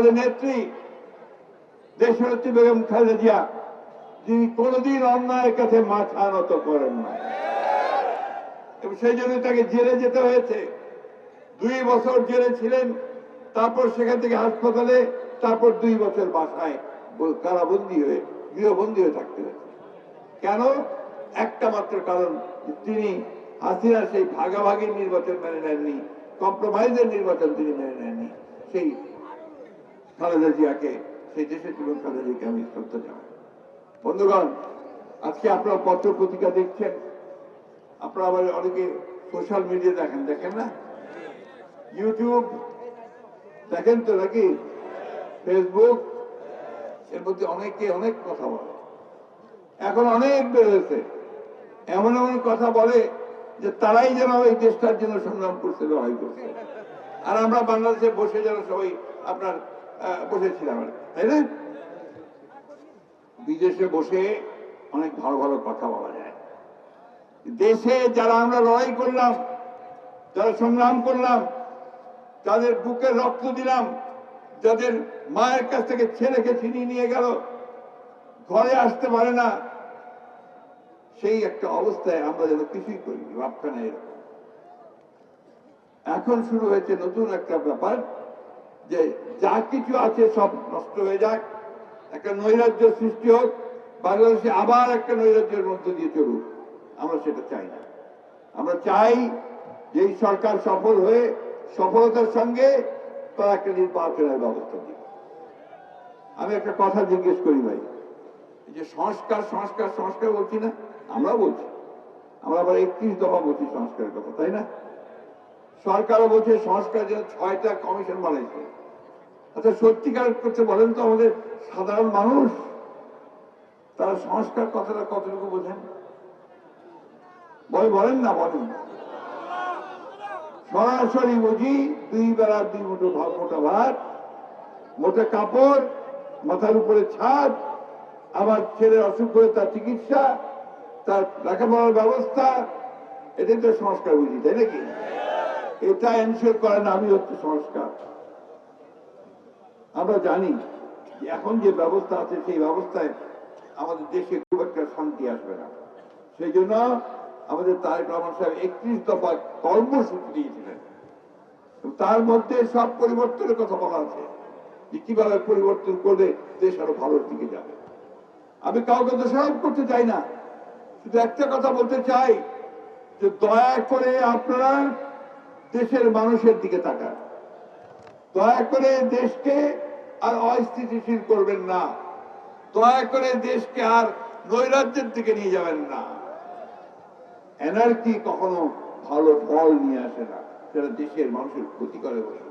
আমাদের নেত্রী দেশনেত্রী বেগম খালেদা জিয়া, যিনি কোনদিন অন্যায়ের কাছে মাথা নত করেন না, এবং সেই জন্য তাকে জেলে যেতে হয়েছে। 2 বছর জেলে ছিলেন, তারপর সেখান থেকে হাসপাতালে, তারপর 2 বছর বাসায় কারাবন্দী হয়ে গৃহবন্দী হয়ে থাকতে হয়েছে। কেন? একটা মাত্র কারণ, তিনি হাসিনার সেই ভাগাভাগির নির্বাচন মেনে নেননি, কম্প্রোমাইজের নির্বাচন তিনি মেনে নেননি। সেই খালেদা জিয়াকে, সেই দেশের জীবন খালেদা জিয়াকে আমি শ্রদ্ধা জানাই। বন্ধুগণ, আজকে আপনারা পত্র পত্রিকা দেখছেন, আপনারা আবার অনেকে সোশ্যাল মিডিয়া দেখেন না? ইউটিউব দেখেন তো নাকি? ফেসবুক, এর মধ্যে অনেকে অনেক কথা বলে। এখন অনেক বেরোয়েছে, এমন এমন কথা বলে যে তারাই যেন এই দেশটার জন্য সংগ্রাম করছে, লড়াই করছে, আর আমরা বাংলাদেশে বসে যেন সবাই আপনার বসেছিলাম, তাই না? বিদেশে বসে অনেক ভালো ভালো কথা বলা যায়। দেশে যারা আমরা লড়াই করলাম, যারা সংগ্রাম করলাম, যাদের বুকে রক্ত দিলাম, যাদের মায়ের কাছ থেকে ছেলেকে ছিনিয়ে নিয়ে গেল, ঘরে আসতে পারে না, সেই একটা অবস্থায় আমরা যেন কিছুই করিনি, ভাবখানা এরকম। এখন শুরু হয়েছে নতুন একটা ব্যাপার, যে যা কিছু আছে সব নষ্ট হয়ে যাক, একটা নৈরাজ্য সৃষ্টি হোক, বাংলাদেশে আবার একটা নৈরাজ্যের মধ্যে দিয়ে চলুক। আমরা সেটা চাই না। আমরা চাই যে এই সরকার সফল হয়ে সফলতার সঙ্গে তারা একটা নির্বাচনের ব্যবস্থা দিক। আমি একটা কথা জিজ্ঞেস করি ভাই, এই যে সংস্কার সংস্কার সংস্কার বলছি না, আমরা বলছি, আমরা আবার 31 দফা বলছি সংস্কারের কথা, তাই না? সরকারও বলছে সংস্কার জন্য 6টা কমিশন বানাইছে। আচ্ছা, সত্যিকার করতে বলেন তো আমাদের সাধারণ মানুষ, তারা সংস্কার কথাটা কতটুকু বোঝেন? বলেন না, বলেন। সরাসরি বুঝি 2 বেলা 2 মুঠো মোটা ভাত, মোটা কাপড়, মাথার উপরে ছাদ, আমার ছেলের অসুখ করে তার চিকিৎসা, তার লেখাপড়ার ব্যবস্থা, এটাই তো সংস্কার বুঝি, তাই নাকি? এটা এনশিওর করেন আমি হচ্ছে সংস্কার। আমরা জানি এখন যে ব্যবস্থা আছে সেই ব্যবস্থায় আমাদের দেশে খুব একটা শান্তি আসবে না। সেই জন্য আমাদের তারেক রহমান সাহেব 31 দফা কর্মসূচি দিয়েছিলেন, তার মধ্যে সব পরিবর্তনের কথা বলা আছে, যে কিভাবে পরিবর্তন করলে দেশ আরো ভালোর দিকে যাবে। আমি কাউকে দোষারোপ করতে চাই না, শুধু একটা কথা বলতে চাই, যে দয়া করে আপনারা দেশের মানুষের দিকে তাকান, দয়া করে দেশকে আর অস্থিতিশীল করবেন না, দয়া করে দেশকে আর নৈরাজ্যের দিকে নিয়ে যাবেন না। এনার্জি কখনো ভালো ফল নিয়ে আসে না, সেটা দেশের মানুষের ক্ষতি করে বসে।